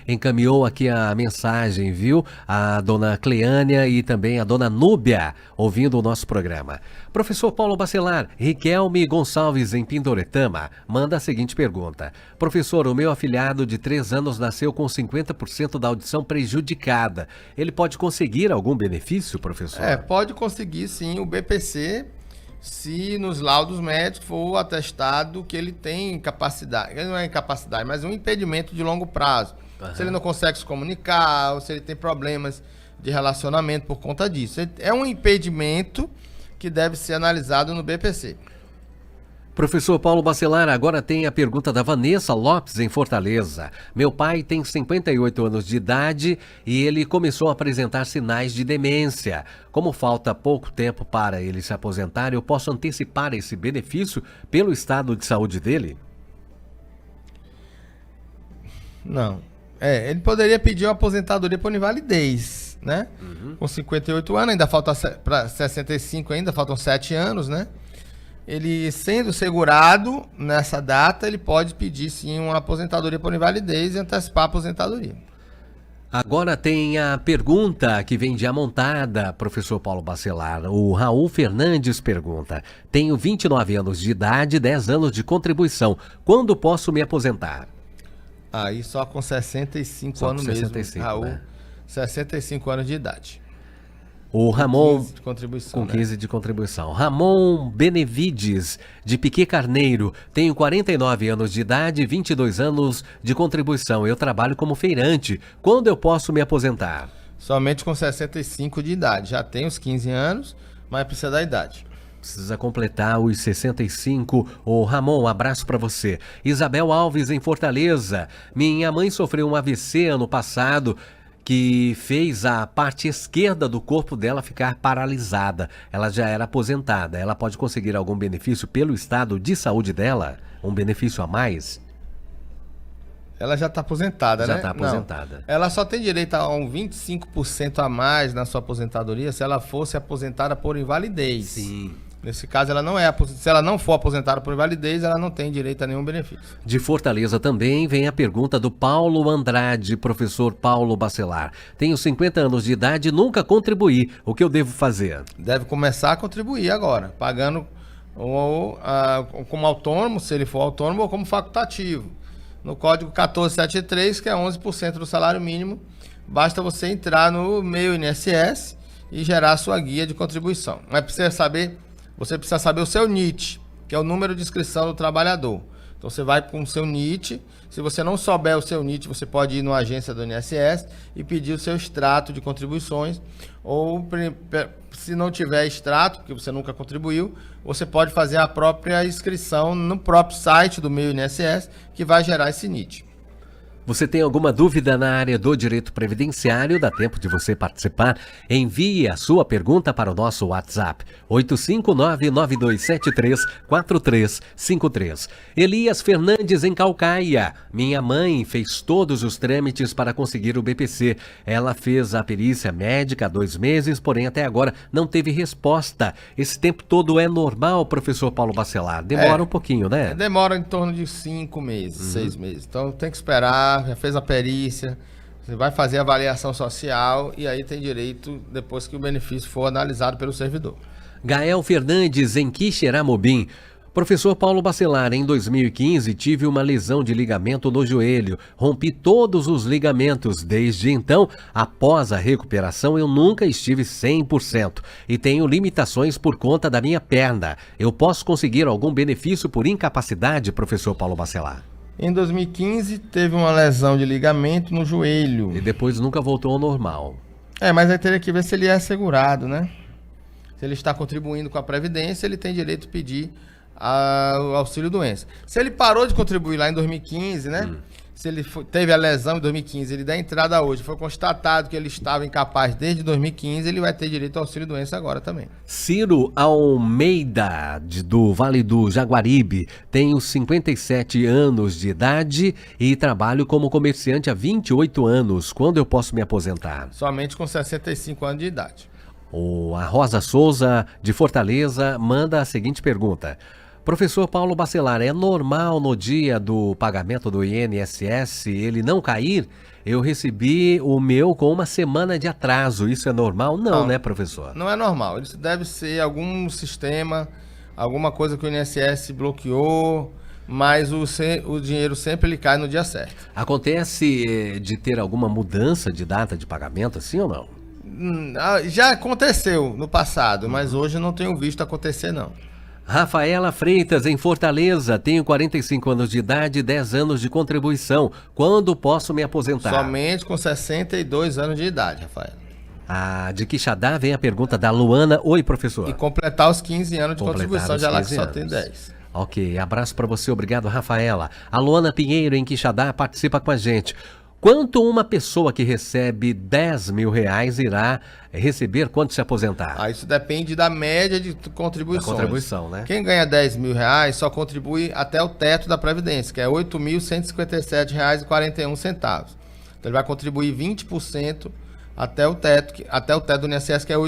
encaminhou aqui a mensagem, viu? A dona Cleânia e também a dona Núbia, ouvindo o nosso programa. Professor Paulo Bacelar, Riquelme Gonçalves, em Pindoretama, manda a seguinte pergunta. Professor, o meu afilhado de 3 anos nasceu com 50% da audição prejudicada. Ele pode conseguir algum benefício, professor? Pode conseguir sim o BPC, se nos laudos médicos for atestado que ele tem incapacidade, ele não é incapacidade, mas um impedimento de longo prazo. Se ele não consegue se comunicar, ou se ele tem problemas de relacionamento por conta disso. É um impedimento que deve ser analisado no BPC. Professor Paulo Bacelar, agora tem a pergunta da Vanessa Lopes, em Fortaleza. Meu pai tem 58 anos de idade e ele começou a apresentar sinais de demência. Como falta pouco tempo para ele se aposentar, eu posso antecipar esse benefício pelo estado de saúde dele? Não. Ele poderia pedir uma aposentadoria por invalidez, né? Com 58 anos, ainda falta para 65 ainda, faltam 7 anos, né? Ele sendo segurado nessa data, ele pode pedir sim uma aposentadoria por invalidez e antecipar a aposentadoria. Agora tem a pergunta que vem de Amontada, professor Paulo Bacelar. O Raul Fernandes pergunta: tenho 29 anos de idade, 10 anos de contribuição. Quando posso me aposentar? Aí só com 65 anos 65, mesmo, Raul, né? 65 anos de idade. O Ramon, 15 de contribuição, com 15 de contribuição. Ramon Benevides, de Piquet Carneiro. Tenho 49 anos de idade e 22 anos de contribuição. Eu trabalho como feirante. Quando eu posso me aposentar? Somente com 65 de idade. Já tem os 15 anos, mas precisa da idade. Precisa completar os 65. Ô Ramon, um abraço para você. Isabel Alves, em Fortaleza. Minha mãe sofreu um AVC ano passado, que fez a parte esquerda do corpo dela ficar paralisada. Ela já era aposentada. Ela pode conseguir algum benefício pelo estado de saúde dela? Um benefício a mais? Ela já está aposentada, né? Já está aposentada. Não. Ela só tem direito a um 25% a mais na sua aposentadoria se ela fosse aposentada por invalidez. Sim. Nesse caso, ela não é. Se ela não for aposentada por invalidez, ela não tem direito a nenhum benefício. De Fortaleza também vem a pergunta do Paulo Andrade, professor Paulo Bacelar. Tenho 50 anos de idade e nunca contribuí. O que eu devo fazer? Deve começar a contribuir agora, pagando como autônomo, se ele for autônomo, ou como facultativo. No código 1473, que é 11% do salário mínimo, basta você entrar no Meu INSS e gerar a sua guia de contribuição. Mas você precisa saber o seu NIT, que é o número de inscrição do trabalhador. Então você vai com o seu NIT, se você não souber o seu NIT, você pode ir numa agência do INSS e pedir o seu extrato de contribuições, ou se não tiver extrato, porque você nunca contribuiu, você pode fazer a própria inscrição no próprio site do meu INSS, que vai gerar esse NIT. Você tem alguma dúvida na área do direito previdenciário? Dá tempo de você participar? Envie a sua pergunta para o nosso WhatsApp, 859-9273-4353. Elias Fernandes, em Caucaia. Minha mãe fez todos os trâmites para conseguir o BPC. Ela fez a perícia médica há 2 meses, porém até agora não teve resposta. Esse tempo todo é normal, professor Paulo Bacelar? Demora um pouquinho, né? Demora em torno de 5 meses, 6 meses. Então tem que esperar. Já fez a perícia, você vai fazer a avaliação social e aí tem direito depois que o benefício for analisado pelo servidor. Gael Fernandes, em Quixeramobim. Professor Paulo Bacelar, em 2015 tive uma lesão de ligamento no joelho, rompi todos os ligamentos. Desde então, após a recuperação, eu nunca estive 100% e tenho limitações por conta da minha perna. Eu posso conseguir algum benefício por incapacidade, professor Paulo Bacelar? Em 2015, teve uma lesão de ligamento no joelho. E depois nunca voltou ao normal. Mas aí teria que ver se ele é segurado, né? Se ele está contribuindo com a Previdência, ele tem direito de pedir o auxílio-doença. Se ele parou de contribuir lá em 2015, né? Se ele teve a lesão em 2015, ele dá entrada hoje, foi constatado que ele estava incapaz desde 2015, ele vai ter direito ao auxílio-doença agora também. Ciro Almeida, do Vale do Jaguaribe, tenho 57 anos de idade e trabalho como comerciante há 28 anos. Quando eu posso me aposentar? Somente com 65 anos de idade. A Rosa Souza, de Fortaleza, manda a seguinte pergunta. Professor Paulo Bacelar, é normal no dia do pagamento do INSS ele não cair? Eu recebi o meu com 1 semana de atraso. Isso é normal? Não, né, professor? Não é normal. Isso deve ser algum sistema, alguma coisa que o INSS bloqueou, mas o dinheiro sempre ele cai no dia certo. Acontece de ter alguma mudança de data de pagamento, assim ou não? Já aconteceu no passado, mas hoje eu não tenho visto acontecer, não. Rafaela Freitas, em Fortaleza, tenho 45 anos de idade e 10 anos de contribuição. Quando posso me aposentar? Somente com 62 anos de idade, Rafaela. De Quixadá vem a pergunta da Luana. Oi, professor. E completar os 15 anos de contribuição, já lá que só tem 10. Ok, abraço para você, obrigado, Rafaela. A Luana Pinheiro, em Quixadá, participa com a gente. Quanto uma pessoa que recebe 10 mil reais irá receber quando se aposentar? Isso depende da média de contribuições. Da contribuição, né? Quem ganha 10 mil reais só contribui até o teto da Previdência, que é R$ 8.157,41. Então ele vai contribuir 20% até o teto do INSS, que é R$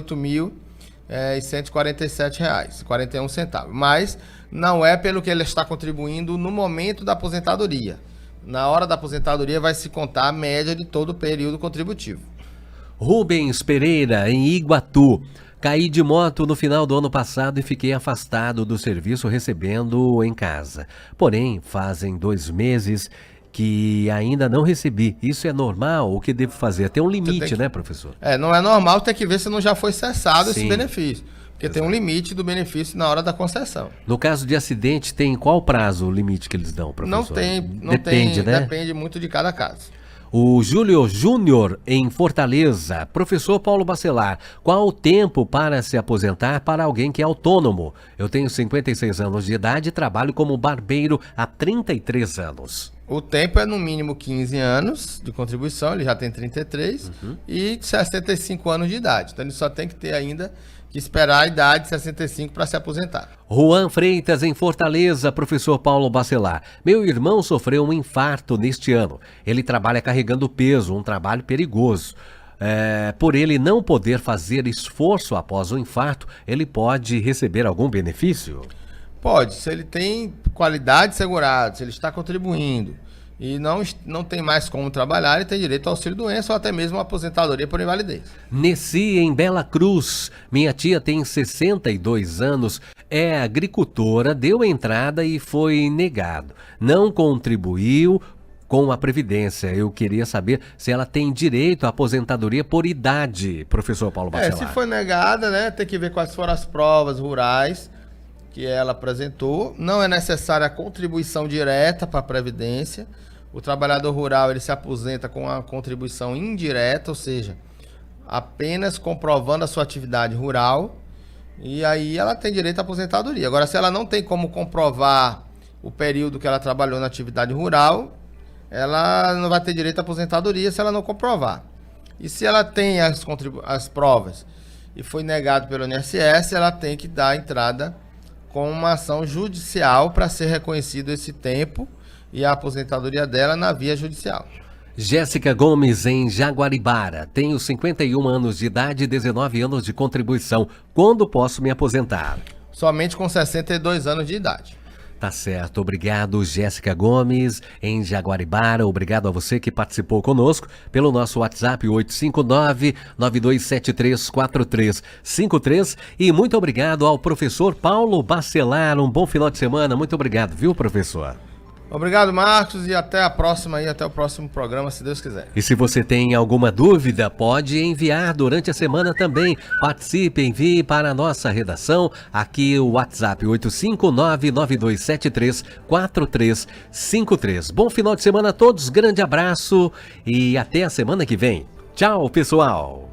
8.147,41. Mas não é pelo que ele está contribuindo no momento da aposentadoria. Na hora da aposentadoria vai se contar a média de todo o período contributivo. Rubens Pereira, em Iguatu. Caí de moto no final do ano passado e fiquei afastado do serviço recebendo em casa. Porém, fazem 2 meses que ainda não recebi. Isso é normal? O que devo fazer? Tem um limite, né, professor? Não é normal, tem que ver se não já foi cessado esse benefício. Porque Exato. Tem um limite do benefício na hora da concessão. No caso de acidente, tem qual prazo o limite que eles dão, professor? Não tem. Depende, né? Depende muito de cada caso. O Júlio Júnior, em Fortaleza. Professor Paulo Bacelar, qual o tempo para se aposentar para alguém que é autônomo? Eu tenho 56 anos de idade e trabalho como barbeiro há 33 anos. O tempo é no mínimo 15 anos de contribuição, ele já tem 33, e 65 anos de idade. Então ele só tem que ter ainda que esperar a idade de 65 para se aposentar. Juan Freitas, em Fortaleza. Professor Paulo Bacelar, meu irmão sofreu um infarto neste ano. Ele trabalha carregando peso, um trabalho perigoso. Por ele não poder fazer esforço após o infarto, ele pode receber algum benefício? Pode, se ele tem qualidade segurada, se ele está contribuindo e não tem mais como trabalhar, ele tem direito ao auxílio-doença ou até mesmo uma aposentadoria por invalidez. Nesci, em Bela Cruz. Minha tia tem 62 anos, é agricultora, deu entrada e foi negado. Não contribuiu com a Previdência. Eu queria saber se ela tem direito à aposentadoria por idade, professor Paulo Bacelar. Se foi negada, né, tem que ver quais foram as provas rurais que ela apresentou. Não é necessária a contribuição direta para a Previdência. O trabalhador rural ele se aposenta com a contribuição indireta, ou seja, apenas comprovando a sua atividade rural, e aí ela tem direito à aposentadoria. Agora, se ela não tem como comprovar o período que ela trabalhou na atividade rural, ela não vai ter direito à aposentadoria se ela não comprovar. E se ela tem as provas e foi negado pelo INSS, ela tem que dar entrada com uma ação judicial para ser reconhecido esse tempo e a aposentadoria dela na via judicial. Jéssica Gomes, em Jaguaribara. Tenho 51 anos de idade e 19 anos de contribuição. Quando posso me aposentar? Somente com 62 anos de idade. Tá certo, obrigado Jéssica Gomes, em Jaguaribara, obrigado a você que participou conosco pelo nosso WhatsApp 859-9273-4353 e muito obrigado ao professor Paulo Bacelar, um bom final de semana, muito obrigado, viu professor? Obrigado, Marcos, e até a próxima aí, até o próximo programa, se Deus quiser. E se você tem alguma dúvida, pode enviar durante a semana também. Participe, envie para a nossa redação, aqui o WhatsApp 859-9273-4353. Bom final de semana a todos, grande abraço e até a semana que vem. Tchau, pessoal!